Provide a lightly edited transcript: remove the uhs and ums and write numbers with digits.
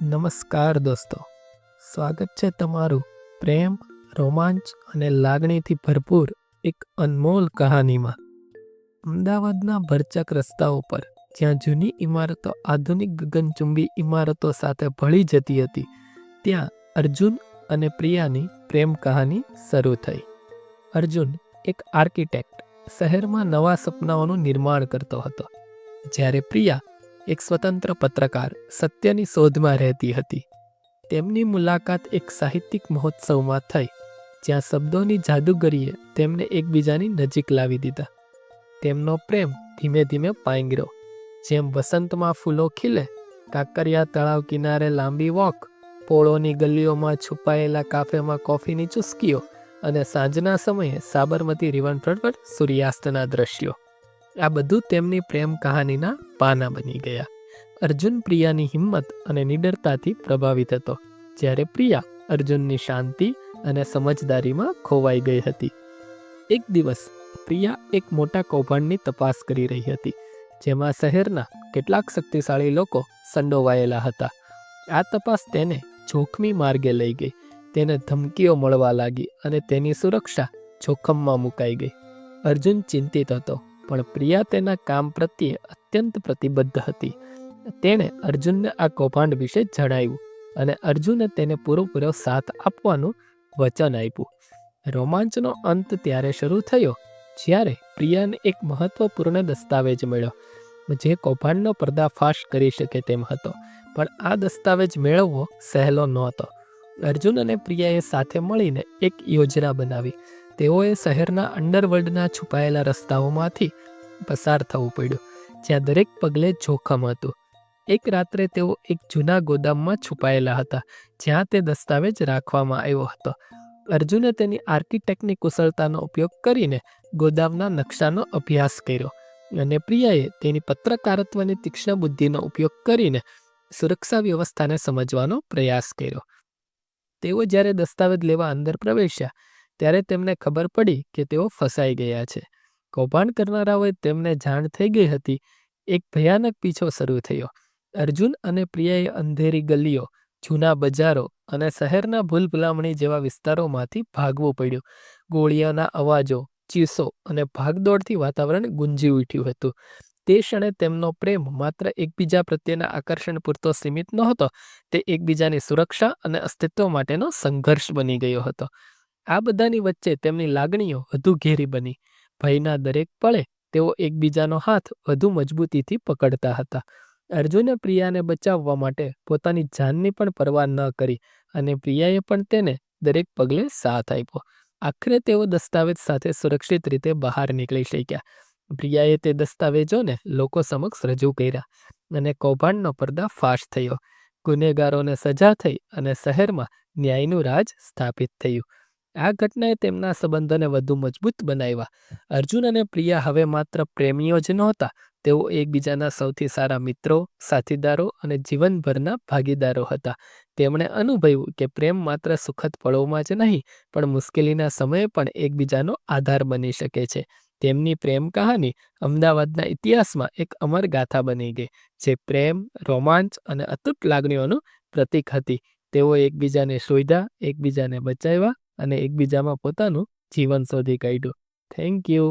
નમસ્કાર દોસ્તો, સ્વાગત છે તમારું પ્રેમ, રોમાંચ અને લાગણીથી ભરપૂર એક અનમોલ કહાનીમાં. અમદાવાદના ભરચક રસ્તાઓ પર જ્યાં જૂની ઇમારતો આધુનિક ગગનચુંબી ઇમારતો સાથે ભળી જતી હતી, ત્યાં અર્જુન અને પ્રિયાની પ્રેમ કહાની શરૂ થઈ. અર્જુન એક આર્કિટેક્ટ શહેરમાં નવા સપનાઓનું નિર્માણ કરતો હતો, જ્યારે પ્રિયા એક સ્વતંત્ર પત્રકાર સત્યની શોધમાં રહેતી હતી. તેમની મુલાકાત એક સાહિત્યિક મહોત્સવમાં થઈ, જ્યાં શબ્દોની જાદુગરીએ તેમને એકબીજાની નજીક લાવી દીધા. તેમનો પ્રેમ ધીમે ધીમે પાંગર્યો. જેમ વસંતમાં ફૂલો ખીલે, કાંકરિયા તળાવ કિનારે લાંબી વોક, પોળોની ગલીઓમાં છુપાયેલા કાફેમાં કોફીની ચુસ્કીઓ અને સાંજના સમયે સાબરમતી રિવરફ્રન્ટ પર સૂર્યાસ્તના દ્રશ્યો, આ બધું તેમની પ્રેમ કહાનીના પાના બની ગયા. અર્જુન પ્રિયાની હિંમત અને નિડરતાથી પ્રભાવિત હતો, જ્યારે પ્રિયા અર્જુનની શાંતિ અને સમજદારીમાં ખોવાઈ ગઈ હતી. એક દિવસ પ્રિયા એક મોટા કૌભાંડની તપાસ કરી રહી હતી, જેમાં શહેરના કેટલાક શક્તિશાળી લોકો સંડોવાયેલા હતા. આ તપાસ તેને જોખમી માર્ગે લઈ ગઈ. તેને ધમકીઓ મળવા લાગી અને તેની સુરક્ષા જોખમમાં મુકાઈ ગઈ. અર્જુન ચિંતિત હતો, પણ પ્રિયા તેના કામ પ્રત્યે અત્યંત પ્રતિબદ્ધ હતી. તેણે અર્જુનને આ કૌભાંડ વિશે જણાવ્યું અને અર્જુને તેને પૂરેપૂરો સાથ આપવાનું વચન આપ્યું. રોમાંચનો અંત ત્યારે શરૂ થયો જ્યારે પ્રિયાને એક મહત્વપૂર્ણ દસ્તાવેજ મળ્યો, જે કૌભાંડનો પર્દાફાશ કરી શકે તેમ હતો. પણ આ દસ્તાવેજ મેળવવો સહેલો નહોતો. અર્જુન અને પ્રિયાએ સાથે મળીને એક યોજના બનાવી. તેઓએ શહેરના અંડરવર્લ્ડના છુપાયેલા રસ્તાઓમાંથી પસાર થવું પડ્યું, જ્યાં દરેક પગલે જોખમ હતું. એક રાત્રે તેઓ એક જૂના ગોદામમાં છુપાયેલા હતા, જ્યાં તે દસ્તાવેજ રાખવામાં આવ્યો હતો. અર્જુને તેની આર્કિટેક્ટની કુશળતાનો ઉપયોગ કરીને ગોદામના નકશાનો અભ્યાસ કર્યો, અને પ્રિયાએ તેની પત્રકારત્વની તીક્ષ્ણ બુદ્ધિનો ઉપયોગ કરીને સુરક્ષા વ્યવસ્થાને સમજવાનો પ્રયાસ કર્યો. તેઓ જ્યારે દસ્તાવેજ લેવા અંદર પ્રવેશ્યા, ત્યારે તેમને ખબર પડી કે તેઓ ફસાઈ ગયા છે. કૌભાંડ કરનારાઓએ તેમને જાણ થઈ ગઈ હતી. એક ભયાનક પીછો શરૂ થયો. અર્જુન અને પ્રિયાએ અંધેરી ગલીઓ, જૂના બજારો અને શહેરના ભૂલભુલામણી જેવા વિસ્તારોમાંથી ભાગવું પડ્યું. ગોળીઓના અવાજો, ચીસો અને ભાગદોડથી વાતાવરણ ગુંજી ઉઠ્યું હતું. તે ક્ષણે તેમનો પ્રેમ માત્ર એકબીજા પ્રત્યેના આકર્ષણ પૂરતો સીમિત નહોતો, તે એકબીજાની સુરક્ષા અને અસ્તિત્વ માટેનો સંઘર્ષ બની ગયો હતો. આ બધાની વચ્ચે તેમની લાગણીઓ વધુ ઘેરી બની. ભયના દરેક પળે તેઓ એકબીજાનો હાથ વધુ મજબૂતીથી પકડતા હતા. અર્જુને પ્રિયાને બચાવવા માટે પોતાની જાનની પણ પરવા ન કરી, અને પ્રિયાએ પણ તેને દરેક પગલે સાથ આપ્યો. આખરે તેઓ દસ્તાવેજ સાથે સુરક્ષિત રીતે બહાર નીકળી શક્યા. પ્રિયાએ તે દસ્તાવેજોને લોકો સમક્ષ રજૂ કર્યા, અને કૌભાંડનો પર્દાફાશ થયો. ગુનેગારોને સજા થઈ અને શહેરમાં ન્યાયનું રાજ સ્થાપિત થયું. આ ઘટનાએ તેમના સંબંધોને વધુ મજબૂત બનાવ્યા. અર્જુન અને પ્રિયા હવે માત્ર પ્રેમીઓ જ નહોતા, તેઓ એકબીજાના સૌથી સારા મિત્રો, સાથીદારો અને જીવનભરના ભાગીદારો હતા. તેમણે અનુભવ્યું કે પ્રેમ માત્ર સુખદ પળોમાં જ નહીં, પણ મુશ્કેલીના સમયે પણ એકબીજાનો આધાર બની શકે છે. તેમની પ્રેમ કહાની અમદાવાદના ઇતિહાસમાં એક અમર ગાથા બની ગઈ, જે પ્રેમ, રોમાંચ અને અતૂટ લાગણીઓનું પ્રતીક હતી. તેઓ એકબીજાને શોધ્યા, એકબીજાને બચાવ્યા અને એકબીજામાં પોતાનું જીવન શોધી કાઢ્યું. Thank you.